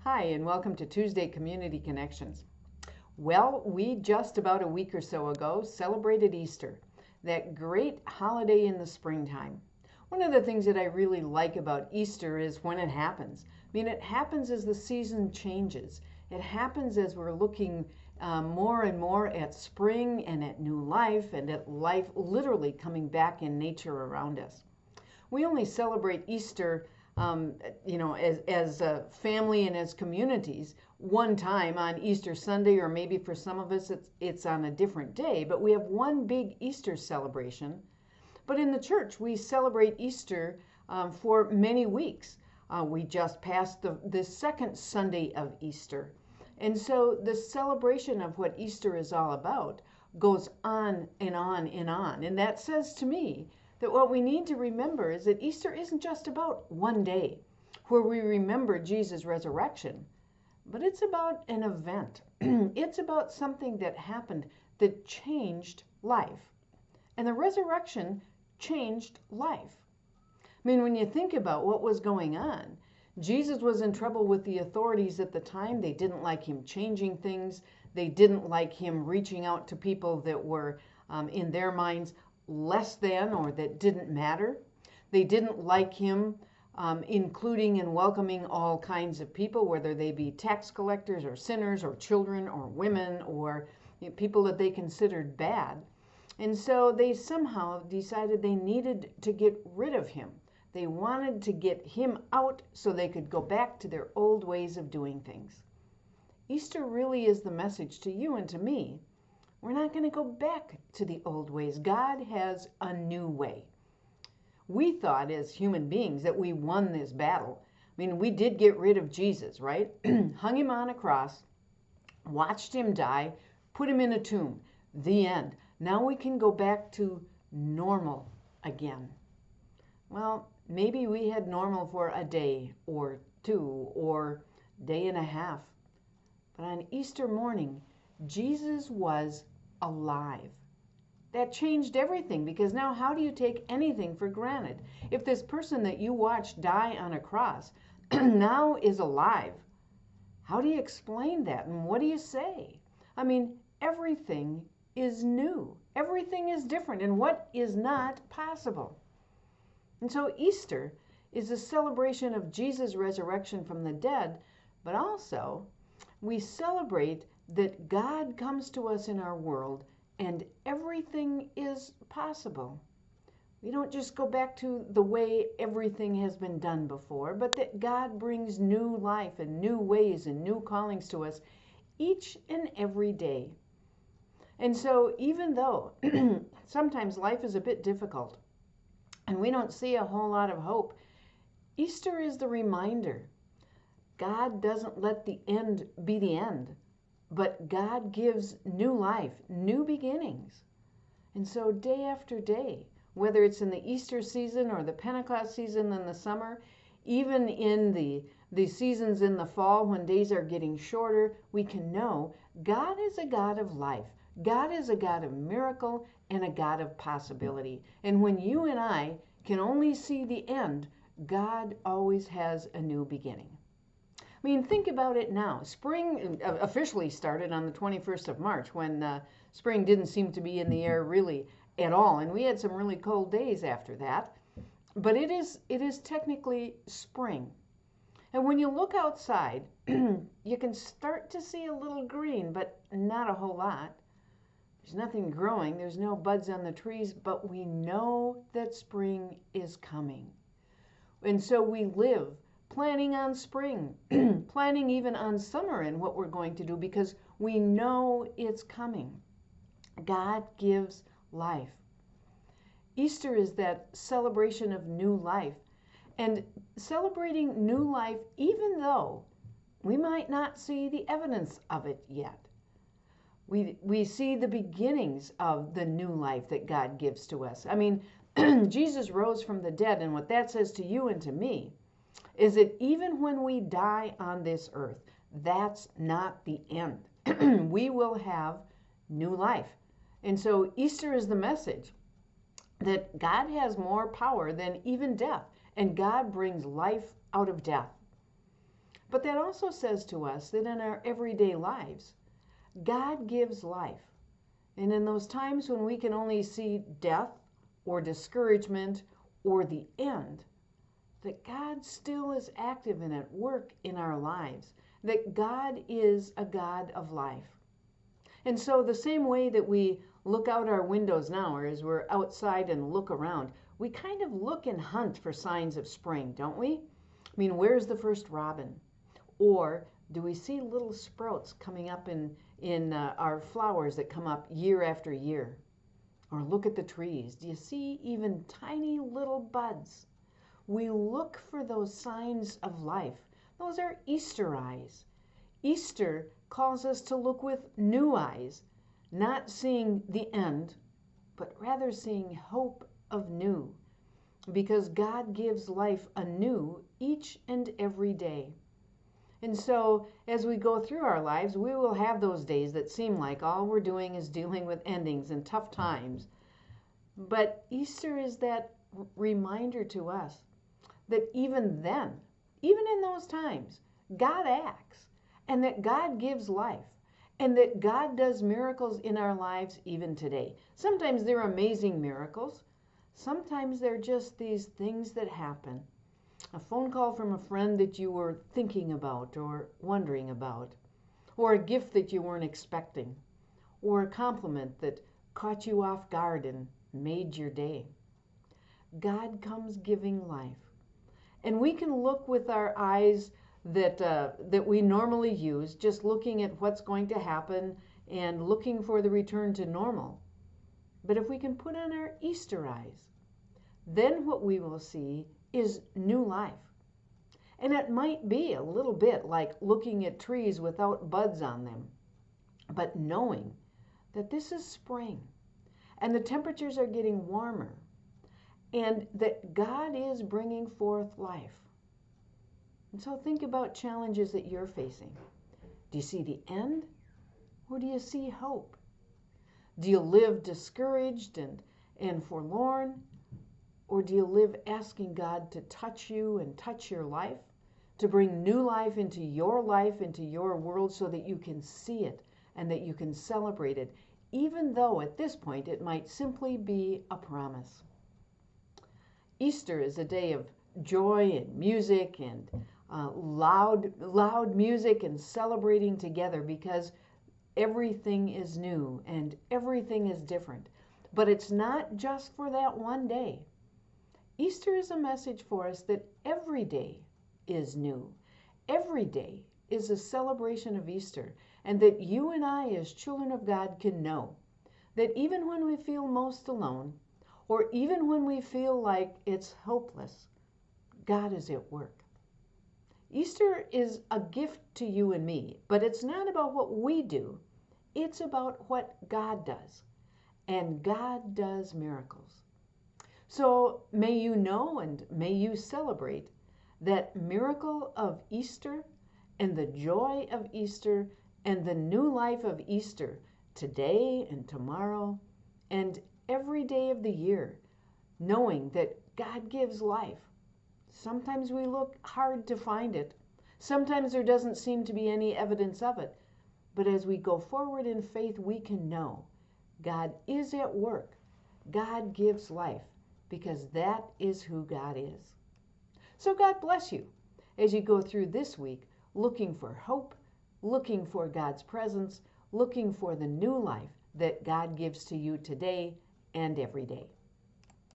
Hi, and welcome to Tuesday Community Connections. Well, we just about a week or so ago celebrated Easter, that great holiday in the springtime. One of the things that I really like about Easter is when it happens. It happens as the season changes. It happens as we're looking more and more at spring and at new life and at life literally coming back in nature around us. We only celebrate Easter, as a family and as communities one time on Easter Sunday, or maybe for some of us it's on a different day, but we have one big Easter celebration. But in the church, we celebrate Easter for many weeks. We just passed the second Sunday of Easter. And so the celebration of what Easter is all about goes on and on and on. And that says to me that what we need to remember is that Easter isn't just about one day where we remember Jesus' resurrection, but it's about an event. It's about something that happened that changed life. And the resurrection changed life. When you think about what was going on, Jesus was in trouble with the authorities at the time. They didn't like him changing things. They didn't like him reaching out to people that were, in their minds, less than or that didn't matter. They didn't like him including and welcoming all kinds of people, whether they be tax collectors or sinners or children or women or people that they considered bad. And so they somehow decided they needed to get rid of him. They wanted to get him out so they could go back to their old ways of doing things. Easter really is the message to you and to me. We're not going to go back to the old ways. God has a new way. We thought as human beings that we won this battle. We did get rid of Jesus, right? Hung him on a cross, watched him die, put him in a tomb. The end. Now we can go back to normal again. Well, maybe we had normal for a day or two or day and a half. But on Easter morning, Jesus was alive. That changed everything, because now how do you take anything for granted? If this person that you watched die on a cross now is alive, how do you explain that? And what do you say? Everything is new. Everything is different. And what is not possible? And so Easter is a celebration of Jesus' resurrection from the dead, but also we celebrate that God comes to us in our world and everything is possible. We don't just go back to the way everything has been done before, but that God brings new life and new ways and new callings to us each and every day. And so even though sometimes life is a bit difficult and we don't see a whole lot of hope, Easter is the reminder. God doesn't let the end be the end, but God gives new life, new beginnings. And so day after day, whether it's in the Easter season or the Pentecost season in the summer, even in the seasons in the fall when days are getting shorter, we can know God is a God of life. God is a God of miracle and a God of possibility. And when you and I can only see the end, God always has a new beginning. Think about it now. Spring officially started on the 21st of March, when spring didn't seem to be in the air really at all. And we had some really cold days after that. But it is technically spring. And when you look outside, you can start to see a little green, but not a whole lot. There's nothing growing. There's no buds on the trees, but we know that spring is coming. And so we live planning on spring, planning even on summer and what we're going to do, because we know it's coming. God gives life. Easter is that celebration of new life, and celebrating new life even though we might not see the evidence of it yet. We see the beginnings of the new life that God gives to us. Jesus rose from the dead, and what that says to you and to me is that even when we die on this earth, that's not the end. We will have new life. And so Easter is the message that God has more power than even death, and God brings life out of death. But that also says to us that in our everyday lives, God gives life. And in those times when we can only see death or discouragement or the end, that God still is active and at work in our lives, that God is a God of life. And so the same way that we look out our windows now, or as we're outside and look around, we kind of look and hunt for signs of spring, don't we? I mean, where's the first robin? Or do we see little sprouts coming up in our flowers that come up year after year? Or look at the trees. Do you see even tiny little buds? We look for those signs of life. Those are Easter eyes. Easter calls us to look with new eyes, not seeing the end, but rather seeing hope of new, because God gives life anew each and every day. And so as we go through our lives, we will have those days that seem like all we're doing is dealing with endings and tough times. But Easter is that reminder to us that even then, even in those times, God acts, and that God gives life, and that God does miracles in our lives even today. Sometimes they're amazing miracles. Sometimes they're just these things that happen. A phone call from a friend that you were thinking about or wondering about, or a gift that you weren't expecting, or a compliment that caught you off guard and made your day. God comes giving life. And we can look with our eyes that we normally use, just looking at what's going to happen and looking for the return to normal. But if we can put on our Easter eyes, then what we will see is new life. And it might be a little bit like looking at trees without buds on them, but knowing that this is spring and the temperatures are getting warmer, and that God is bringing forth life. And so think about challenges that you're facing. Do you see the end, or do you see hope? Do you live discouraged and forlorn, or do you live asking God to touch you and touch your life, to bring new life, into your world, so that you can see it and that you can celebrate it, even though at this point it might simply be a promise? Easter is a day of joy and music and loud music and celebrating together, because everything is new and everything is different. But it's not just for that one day. Easter is a message for us that every day is new. Every day is a celebration of Easter, and that you and I as children of God can know that even when we feel most alone, or even when we feel like it's hopeless, God is at work. Easter is a gift to you and me, but it's not about what we do. It's about what God does. And God does miracles. So may you know and may you celebrate that miracle of Easter and the joy of Easter and the new life of Easter today and tomorrow and every day of the year, knowing that God gives life. Sometimes we look hard to find it. Sometimes there doesn't seem to be any evidence of it. But as we go forward in faith, we can know God is at work. God gives life, because that is who God is. So God bless you as you go through this week looking for hope, looking for God's presence, looking for the new life that God gives to you today and every day.